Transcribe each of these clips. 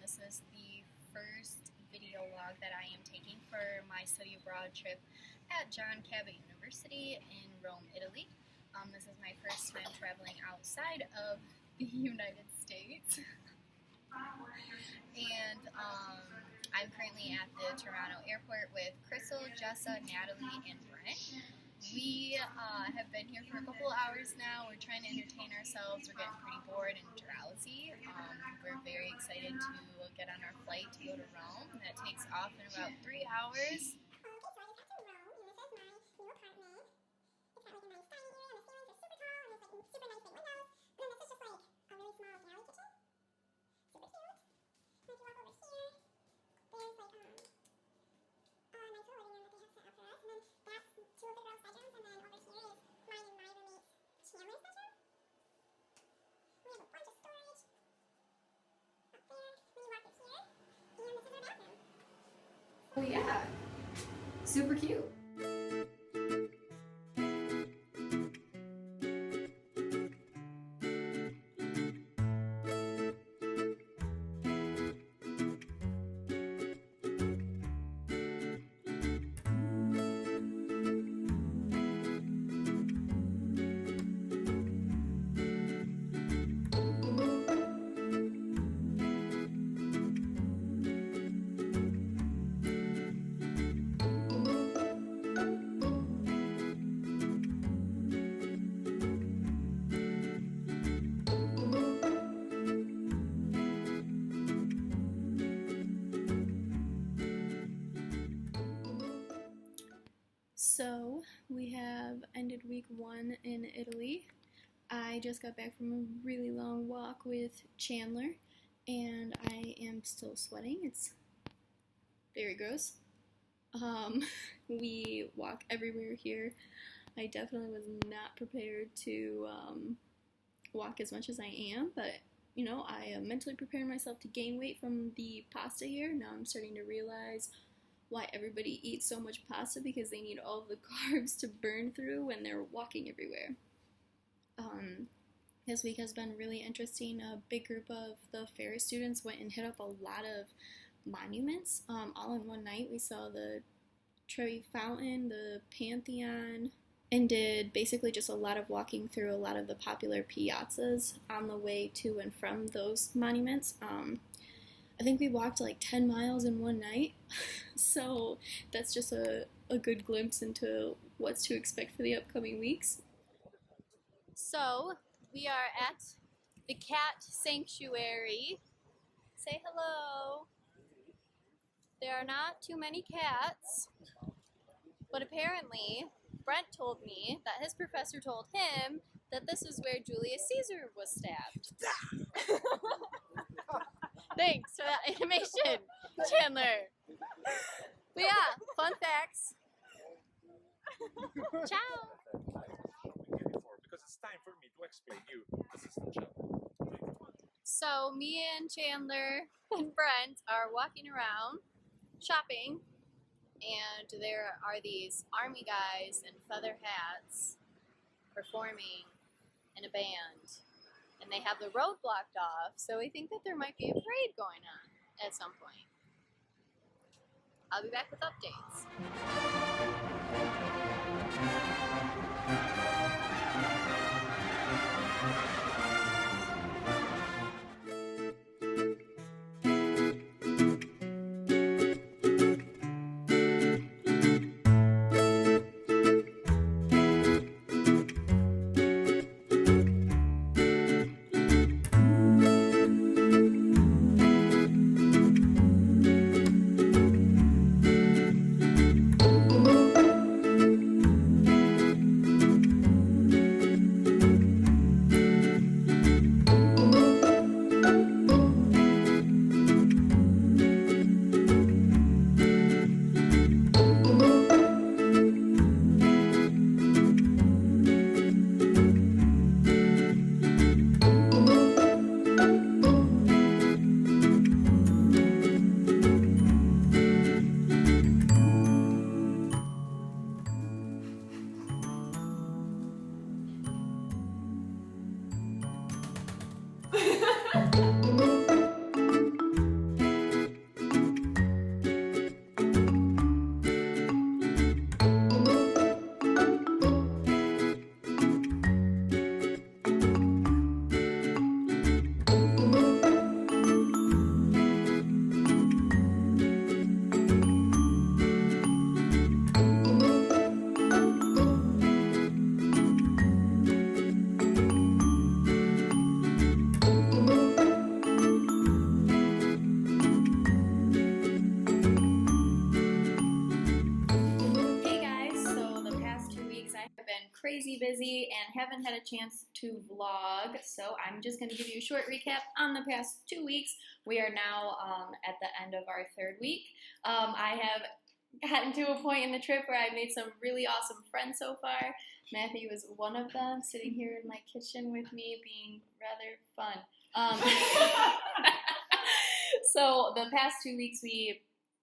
This is the first video log that I am taking for my study abroad trip at John Cabot University in Rome, Italy. This is my first time traveling outside of the United States. And I'm currently at the Toronto airport with Crystal, Jessa, Natalie, and Brent. We have been here for a couple hours now. We're trying to entertain ourselves. We're getting pretty bored and drowsy. We're very excited to get on our flight to go to Rome. That takes off in about 3 hours. Oh yeah, super cute. So, we have ended week 1 in Italy. I just got back from a really long walk with Chandler, and I am still sweating. It's very gross. We walk everywhere here. I definitely was not prepared to walk as much as I am, but you know, I am mentally preparing myself to gain weight from the pasta here. Now I'm starting to realize why everybody eats so much pasta, because they need all of the carbs to burn through when they're walking everywhere. This week has been really interesting. A big group of the Ferris students went and hit up a lot of monuments. All in one night. We saw the Trevi Fountain, the Pantheon, and did basically just a lot of walking through a lot of the popular piazzas on the way to and from those monuments. I think we walked like 10 miles in one night, so that's just a good glimpse into what's to expect for the upcoming weeks. So, we are at the cat sanctuary. Say hello. There are not too many cats, but apparently Brent told me that his professor told him that this is where Julius Caesar was stabbed. Thanks for that information, Chandler. But yeah, fun facts. Ciao. Because it's time for me to explain you the system channel. So me and Chandler and Brent are walking around shopping, and there are these army guys in feather hats performing in a band. And they have the road blocked off, so we think that there might be a parade going on at some point. I'll be back with updates. haven't had a chance to vlog, so I'm just going to give you a short recap on the past 2 weeks. We are now at the end of our 3rd week. I have gotten to a point in the trip where I made some really awesome friends so far. Matthew was one of them, sitting here in my kitchen with me, being rather fun. So the past 2 weeks we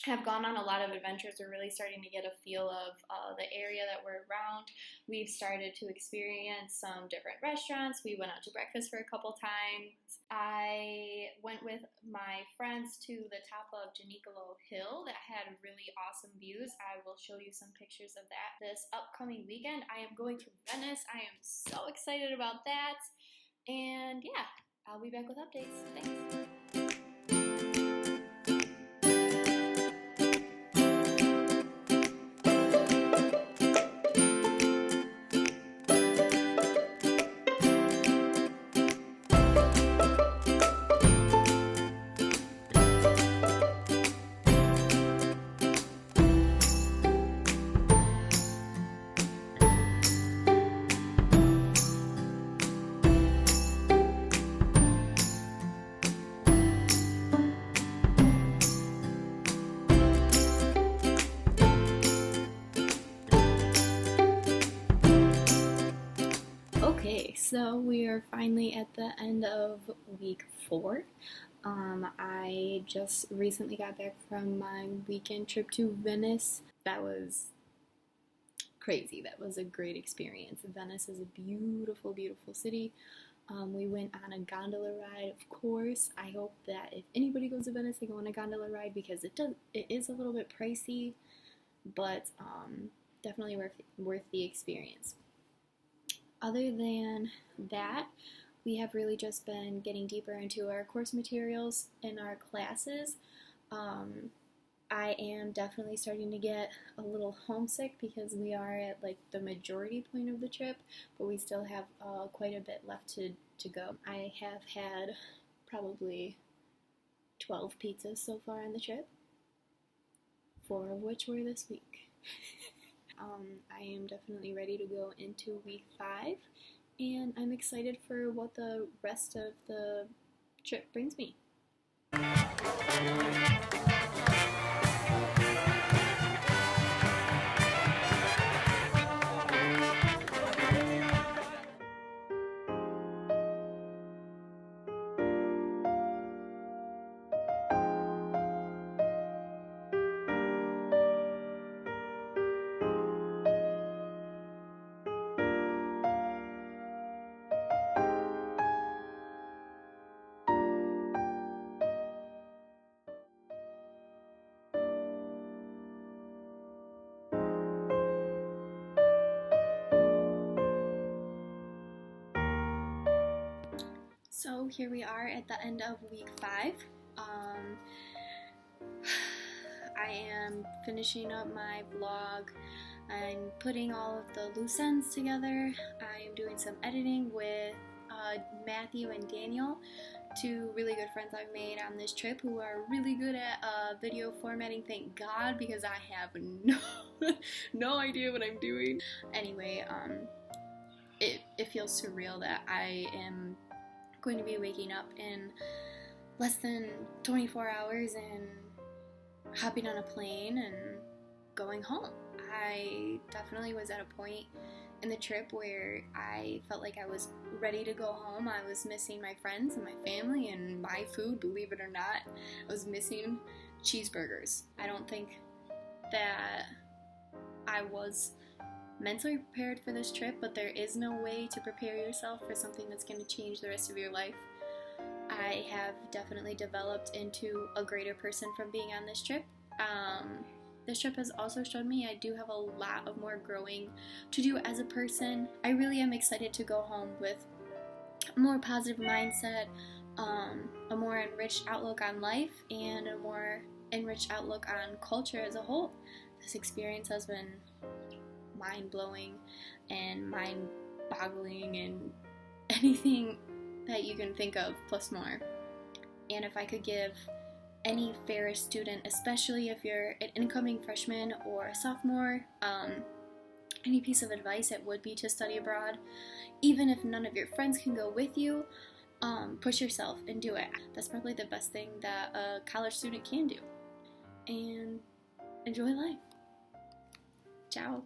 have gone on a lot of adventures. We're really starting to get a feel of the area that we're around. We've started to experience some different restaurants. We went out to breakfast for a couple times. I went with my friends to the top of Janicolo Hill that had really awesome views. I will show you some pictures of that this upcoming weekend. I am going to Venice. I am so excited about that. And yeah, I'll be back with updates. Thanks. Okay, so we are finally at the end of week 4. I just recently got back from my weekend trip to Venice. That was crazy. That was a great experience. Venice is a beautiful, beautiful city. We went on a gondola ride, of course. I hope that if anybody goes to Venice, they go on a gondola ride because it is a little bit pricey, but definitely worth the experience. Other than that, we have really just been getting deeper into our course materials in our classes. I am definitely starting to get a little homesick because we are at like the majority point of the trip, but we still have quite a bit left to go. I have had probably 12 pizzas so far on the trip, 4 of which were this week. I am definitely ready to go into week 5, and I'm excited for what the rest of the trip brings me. So here we are at the end of week 5. I am finishing up my vlog. I'm putting all of the loose ends together. I am doing some editing with Matthew and Daniel, 2 really good friends I've made on this trip who are really good at video formatting, thank God, because I have no idea what I'm doing. Anyway, it feels surreal that I am going to be waking up in less than 24 hours and hopping on a plane and going home. I definitely was at a point in the trip where I felt like I was ready to go home. I was missing my friends and my family and my food, believe it or not. I was missing cheeseburgers. I don't think that I was mentally prepared for this trip, but there is no way to prepare yourself for something that's going to change the rest of your life. I have definitely developed into a greater person from being on this trip. This trip has also shown me I do have a lot of more growing to do as a person. I really am excited to go home with a more positive mindset, a more enriched outlook on life, and a more enriched outlook on culture as a whole. This experience has been mind-blowing and mind-boggling and anything that you can think of plus more. And if I could give any Ferris student, especially if you're an incoming freshman or a sophomore, any piece of advice, it would be to study abroad. even if none of your friends can go with you, push yourself and do it. That's probably the best thing that a college student can do. And enjoy life. Ciao.